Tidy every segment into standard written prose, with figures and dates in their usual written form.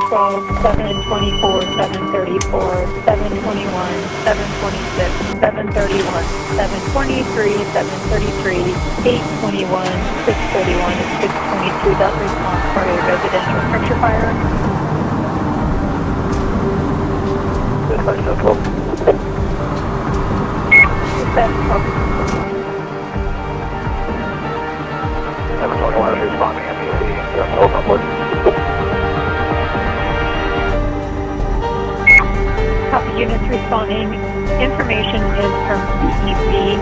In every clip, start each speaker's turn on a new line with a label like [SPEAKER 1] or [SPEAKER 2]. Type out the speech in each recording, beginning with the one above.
[SPEAKER 1] 712, 724, 734, 721, 726, 731, 723, 733, 821, 631, and 622. That response for a residential structure fire.
[SPEAKER 2] Dispatch 712.
[SPEAKER 1] Dispatch 12.
[SPEAKER 2] 721 is responding MPC. Hold on, please.
[SPEAKER 1] Copy, units responding. Information is from CEC.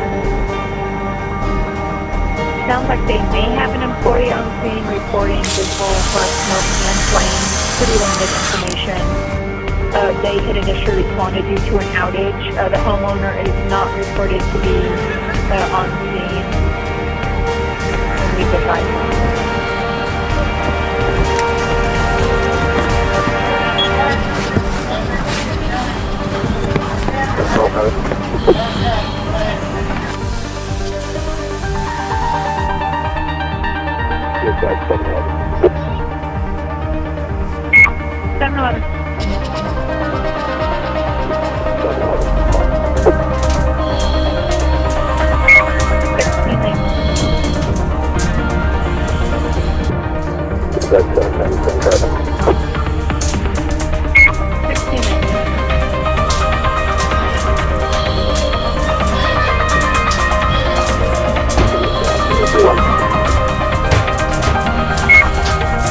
[SPEAKER 1] Sounds like they may have an employee on scene reporting visible for smoke and flame. Pretty limited information. They had initially responded due to an outage. The homeowner is not reported to be on scene. And we've advised them.
[SPEAKER 2] Dispatch 711.
[SPEAKER 1] 711. 16 lanes.
[SPEAKER 2] Dispatch 710.
[SPEAKER 1] 16 lanes.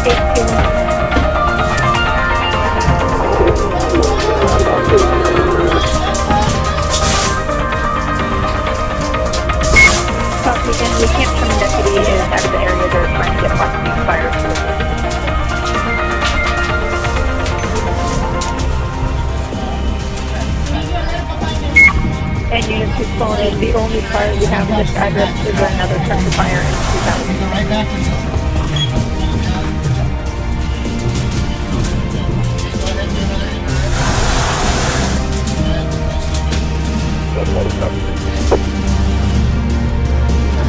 [SPEAKER 1] 18. Copy, and we can't determine deputy is out of the area. They're trying to get proximate fire. And units responded. The only fire we have in this address is another structure fire in 2000.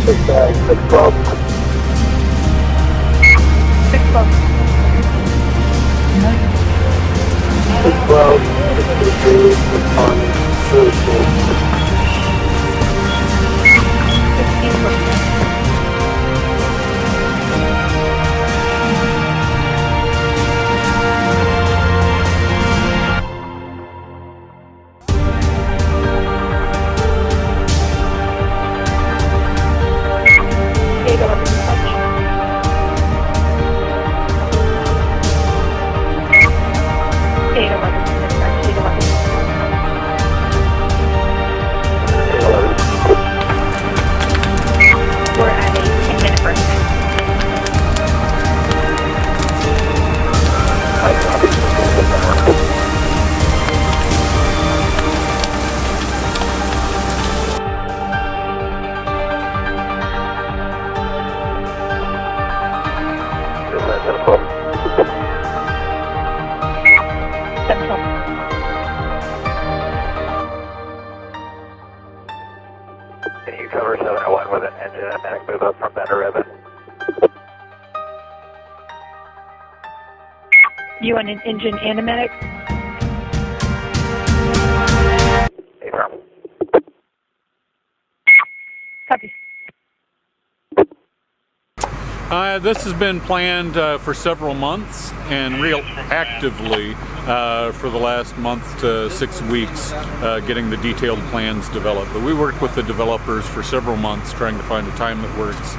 [SPEAKER 2] Dispatch 612.
[SPEAKER 1] 612.
[SPEAKER 2] 612. 623. Responding.
[SPEAKER 1] 16. We're at a 10-minute break.
[SPEAKER 2] Can you cover 701 with an engine and medic move up from Bender Ribbon?
[SPEAKER 1] You want an engine and a medic?
[SPEAKER 2] Affirm.
[SPEAKER 1] Copy.
[SPEAKER 3] This has been planned for several months and real actively for the last month to 6 weeks getting the detailed plans developed. But we worked with the developers for several months trying to find a time that works,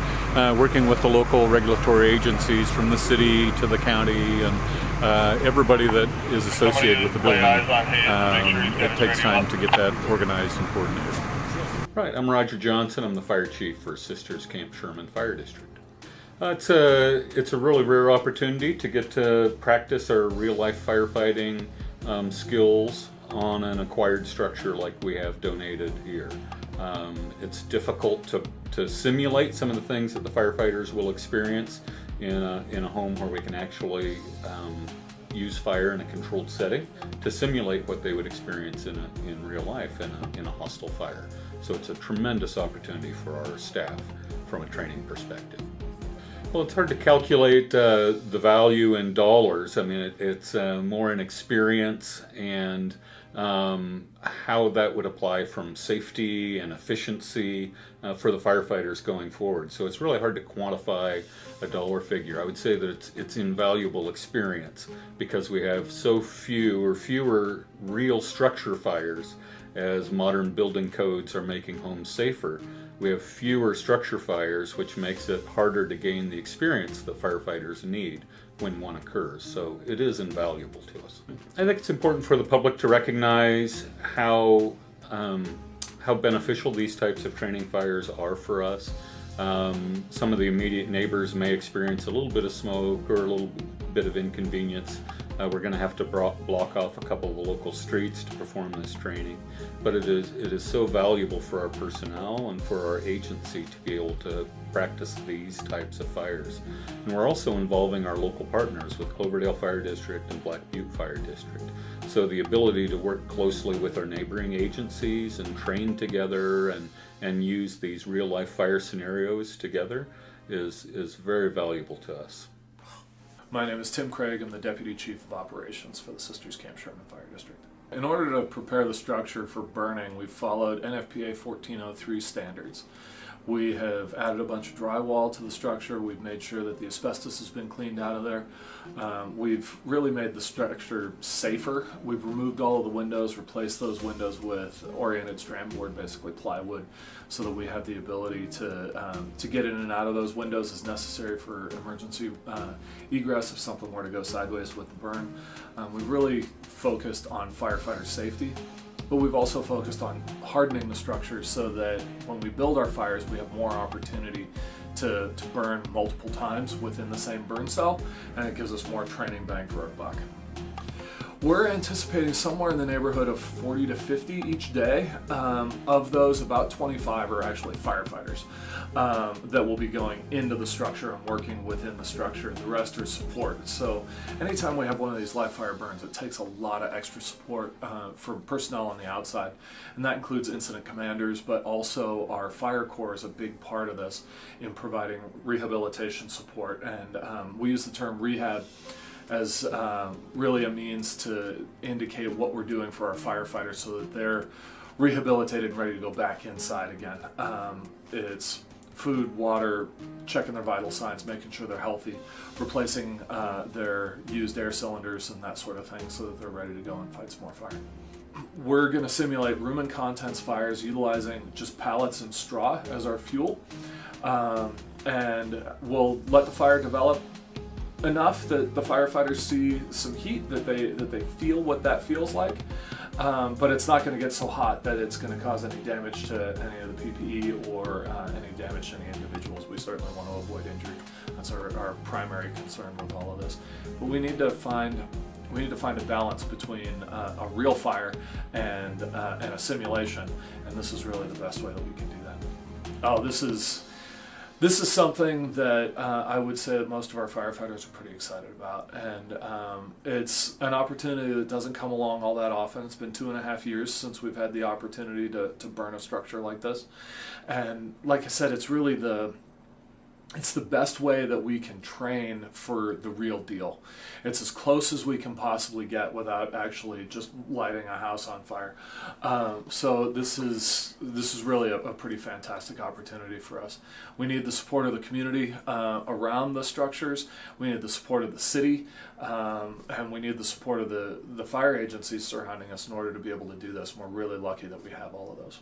[SPEAKER 3] working with the local regulatory agencies from the city to the county and everybody that is associated with the building. It takes time to get that organized and coordinated. Right, I'm Roger Johnson. I'm the fire chief for Sisters Camp Sherman Fire District. It's a really rare opportunity to get to practice our real-life firefighting skills on an acquired structure like we have donated here. It's difficult to simulate some of the things that the firefighters will experience in a home where we can actually use fire in a controlled setting, to simulate what they would experience in real life in a hostile fire. So it's a tremendous opportunity for our staff from a training perspective. Well, it's hard to calculate the value in dollars. I mean, it's more in experience and how that would apply from safety and efficiency for the firefighters going forward. So it's really hard to quantify a dollar figure. I would say that it's invaluable experience because we have so fewer real structure fires as modern building codes are making homes safer. We have fewer structure fires, which makes it harder to gain the experience that firefighters need when one occurs. So it is invaluable to us. I think it's important for the public to recognize how beneficial these types of training fires are for us. Some of the immediate neighbors may experience a little bit of smoke or a little bit of inconvenience. We're going to have to block off a couple of the local streets to perform this training, but it is so valuable for our personnel and for our agency to be able to practice these types of fires. And we're also involving our local partners with Cloverdale Fire District and Black Butte Fire District. So the ability to work closely with our neighboring agencies and train together and use these real-life fire scenarios together is very valuable to us.
[SPEAKER 4] My name is Tim Craig. I'm the Deputy Chief of Operations for the Sisters Camp Sherman Fire District. In order to prepare the structure for burning, we've followed NFPA 1403 standards. We have added a bunch of drywall to the structure. We've made sure that the asbestos has been cleaned out of there. We've really made the structure safer. We've removed all of the windows, replaced those windows with oriented strand board, basically plywood, so that we have the ability to get in and out of those windows as necessary for emergency egress if something were to go sideways with the burn. We've really focused on firefighter safety. But we've also focused on hardening the structure so that when we build our fires, we have more opportunity to burn multiple times within the same burn cell, and it gives us more training bang for our buck. We're anticipating somewhere in the neighborhood of 40 to 50 each day. Of those, about 25 are actually firefighters that will be going into the structure and working within the structure. The rest are support. So anytime we have one of these live fire burns, it takes a lot of extra support for personnel on the outside. And that includes incident commanders, but also our fire corps is a big part of this in providing rehabilitation support. And we use the term rehab as really a means to indicate what we're doing for our firefighters so that they're rehabilitated and ready to go back inside again. It's food, water, checking their vital signs, making sure they're healthy, replacing their used air cylinders and that sort of thing so that they're ready to go and fight some more fire. We're going to simulate room and contents fires utilizing just pallets and straw as our fuel, and we'll let the fire develop enough that the firefighters see some heat, that they feel what that feels like, but it's not going to get so hot that it's going to cause any damage to any of the PPE or any damage to any individuals. We certainly want to avoid injury. That's our primary concern with all of this. But we need to find a balance between a real fire and a simulation, and this is really the best way that we can do that. This is something that I would say that most of our firefighters are pretty excited about, and it's an opportunity that doesn't come along all that often. It's been 2.5 years since we've had the opportunity to burn a structure like this, and like I said, it's really it's the best way that we can train for the real deal. It's as close as we can possibly get without actually just lighting a house on fire. So this is really a pretty fantastic opportunity for us. We need the support of the community around the structures. We need the support of the city, and we need the support of the fire agencies surrounding us in order to be able to do this. And we're really lucky that we have all of those.